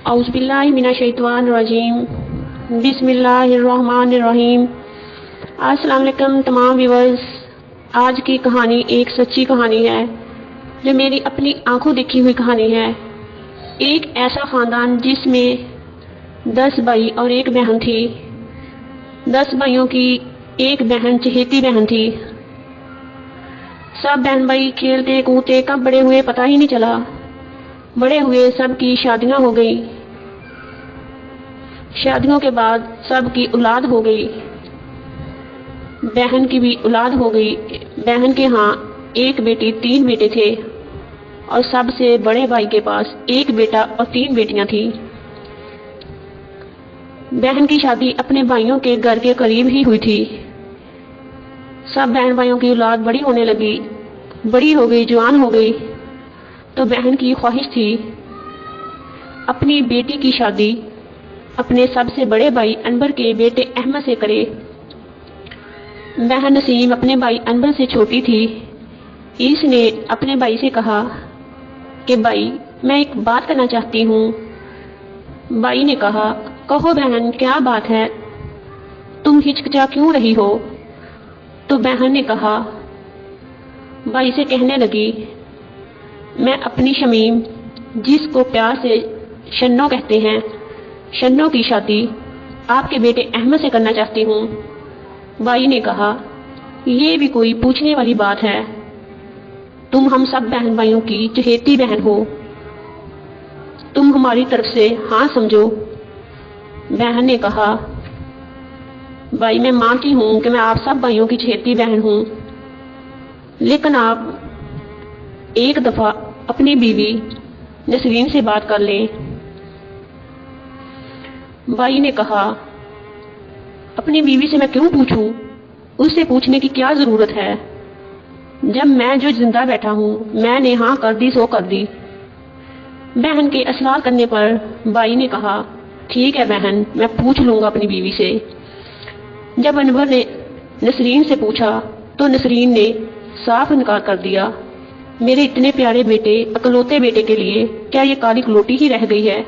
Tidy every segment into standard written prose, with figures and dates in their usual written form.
औज़ुबिल्लाहि मिनश्शैतानिर्रजीम बिस्मिल्लाहिर्रहमानिर्रहीम। अस्सलाम वालेकुम तमाम व्यूअर्स। आज की कहानी एक सच्ची कहानी है जो मेरी अपनी आंखों देखी हुई कहानी है। एक ऐसा ख़ानदान जिसमें 10 भाई और एक बहन थी। 10 भाइयों की एक बहन चहेती बहन थी। सब बहन भाई खेलते कूदते कब बड़े हुए पता ही नहीं चला। बड़े हुए सबकी शादियां हो गई। शादियों के बाद सबकी औलाद हो गई। बहन की भी औलाद हो गई। बहन के यहाँ एक बेटी 3 बेटे थे और सबसे बड़े भाई के पास एक बेटा और 3 बेटियां थी। बहन की शादी अपने भाइयों के घर के करीब ही हुई थी। सब बहन भाइयों की औलाद बड़ी होने लगी, बड़ी हो गई, जवान हो गई। तो बहन की ख्वाहिश थी अपनी बेटी की शादी अपने सबसे बड़े भाई अनवर के बेटे अहमद से करे। बहन नसीम अपने भाई अनवर से छोटी थी। इसने अपने भाई से कहा कि भाई मैं एक बात करना चाहती हूँ। भाई ने कहा कहो बहन, क्या बात है, तुम हिचकिचा क्यों रही हो? तो बहन ने कहा, भाई से कहने लगी, मैं अपनी शमीम जिसको प्यार से शन्नो कहते हैं, शन्नो की शादी आपके बेटे अहमद से करना चाहती हूँ। भाई ने कहा, ये भी कोई पूछने वाली बात है, तुम हम सब बहन भाइयों की चहेती बहन हो, तुम हमारी तरफ से हाँ समझो। बहन ने कहा, भाई मैं मानती हूँ कि मैं आप सब भाइयों की चहेती बहन हूँ, लेकिन आप एक दफा अपनी बीवी नसरीन से बात कर लें। भाई ने कहा, अपनी बीवी से मैं क्यों पूछूं? उससे पूछने की क्या जरूरत है? जब मैं जो जिंदा बैठा हूं, मैंने हाँ कर दी सो कर दी। बहन के असरार करने पर भाई ने कहा, ठीक है बहन, मैं पूछ लूंगा अपनी बीवी से। जब अनवर ने नसरीन से पूछा तो नसरीन ने साफ इनकार कर दिया। मेरे इतने प्यारे बेटे, अकलौते बेटे के लिए क्या ये काली कलोटी ही रह गई है?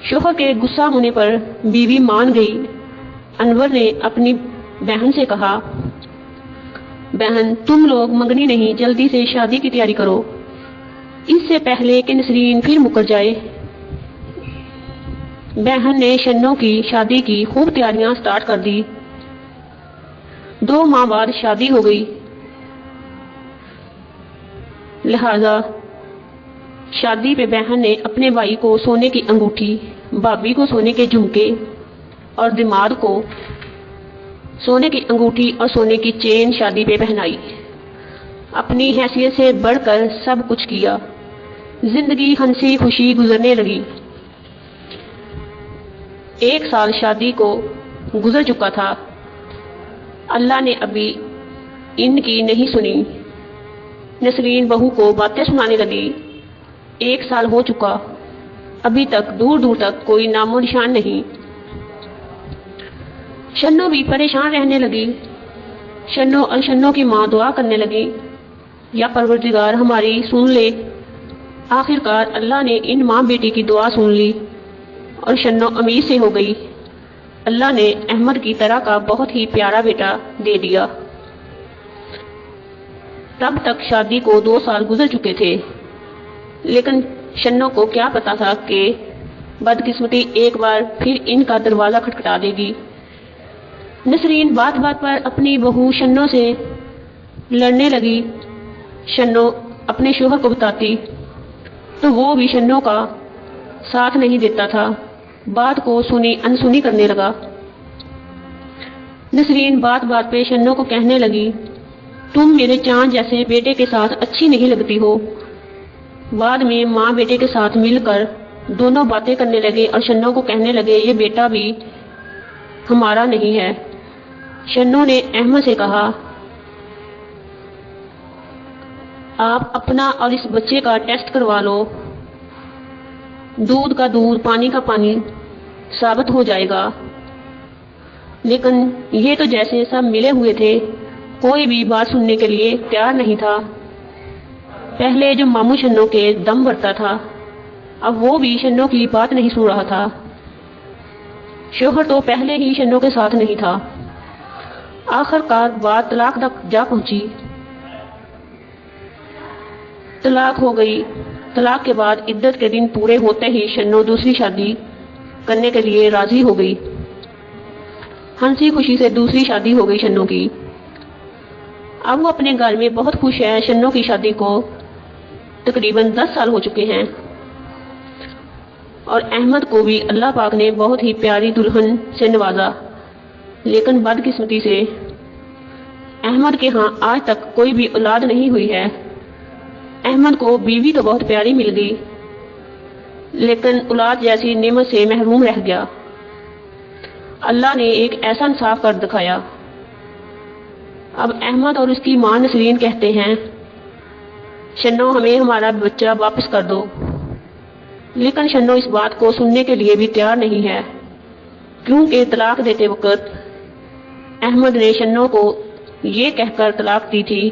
शोहर के गुस्सा होने पर बीवी मान गई। अनवर ने अपनी बहन से कहा, बहन तुम लोग मंगनी नहीं, जल्दी से शादी की तैयारी करो, इससे पहले कि नसरीन फिर मुकर जाए। बहन ने शन्नो की शादी की खूब तैयारियां स्टार्ट कर दी। 2 माह बाद शादी हो गई। लिहाजा शादी पे बहन ने अपने भाई को सोने की अंगूठी, भाभी को सोने के झुमके और दिमाग को सोने की अंगूठी और सोने की चेन शादी पे पहनाई। अपनी हैसियत से बढ़कर सब कुछ किया। जिंदगी हंसी खुशी गुजरने लगी। 1 साल शादी को गुजर चुका था। अल्लाह ने अभी इनकी नहीं सुनी। नसरीन बहू को बातें सुनाने लगी। 1 साल हो चुका, अभी तक दूर दूर तक कोई नामो निशान नहीं। शन्नो भी परेशान रहने लगी। शन्नो और शन्नो की माँ दुआ करने लगी, या परवरदिगार हमारी सुन ले। आखिरकार अल्लाह ने इन माँ बेटी की दुआ सुन ली और शन्नो अमीर से हो गई। अल्लाह ने अहमद की तरह का बहुत ही प्यारा बेटा दे दिया। तब तक शादी को 2 साल गुजर चुके थे, लेकिन शन्नो को क्या पता था कि बदकिस्मती एक बार फिर इनका दरवाजा खटखटा देगी। नसरीन बात बात पर अपनी बहू शन्नो से लड़ने लगी। शन्नो अपने शोहर को बताती तो वो भी शन्नो का साथ नहीं देता था। बात को सुनी अनसुनी करने लगा। नसरीन बात बात पे शन्नो को कहने लगी, तुम मेरे चांद जैसे बेटे के साथ अच्छी नहीं लगती हो। बाद में माँ बेटे के साथ मिलकर दोनों बातें करने लगे और शन्नो को कहने लगे, ये बेटा भी हमारा नहीं है। शन्नो ने अहमद से कहा, आप अपना और इस बच्चे का टेस्ट करवा लो, दूध का दूध पानी का पानी साबित हो जाएगा। लेकिन ये तो जैसे सब मिले हुए थे, कोई भी बात सुनने के लिए तैयार नहीं था। पहले जो मामू शन्नो के दम भरता था, اب وہ بھی شنو کی بات نہیں سن رہا تھا۔ شوہر تو پہلے ہی شنو کے ساتھ نہیں تھا۔ آخر کار بات طلاق تک جا پہنچی۔ طلاق ہو گئی۔ طلاق کے بعد عدت کے دن پورے ہوتے ہی شنو دوسری شادی کرنے کے لیے راضی ہو گئی۔ ہنسی خوشی سے دوسری شادی ہو گئی شنو کی۔ اب وہ اپنے گھر میں بہت خوش ہے۔ شنو کی شادی کو تقریباً 10 سال ہو چکے ہیں، اور احمد کو بھی اللہ پاک نے بہت ہی پیاری دلہن سے نوازا، لیکن بدقسمتی سے احمد کے ہاں آج تک کوئی بھی اولاد نہیں ہوئی ہے۔ احمد کو بیوی تو بہت پیاری مل گئی، لیکن اولاد جیسی نعمت سے محروم رہ گیا۔ اللہ نے ایک ایسا انصاف کر دکھایا۔ اب احمد اور اس کی ماں نسرین کہتے ہیں، شنو ہمیں ہمارا بچہ واپس کر دو، لیکن شنو اس بات کو سننے کے لیے بھی تیار نہیں ہے، کیونکہ طلاق دیتے وقت احمد نے شنو کو یہ کہہ کر طلاق دی تھی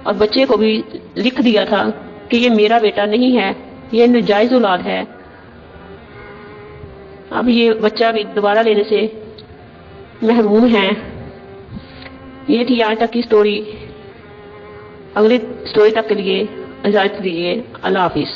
اور بچے کو بھی لکھ دیا تھا کہ یہ میرا بیٹا نہیں ہے، یہ ناجائز اولاد ہے۔ اب یہ بچہ بھی دوبارہ لینے سے محروم ہے۔ یہ تھی آج تک کی سٹوری۔ اگلی سٹوری تک کے لیے اجازت دیجیے۔ اللہ حافظ۔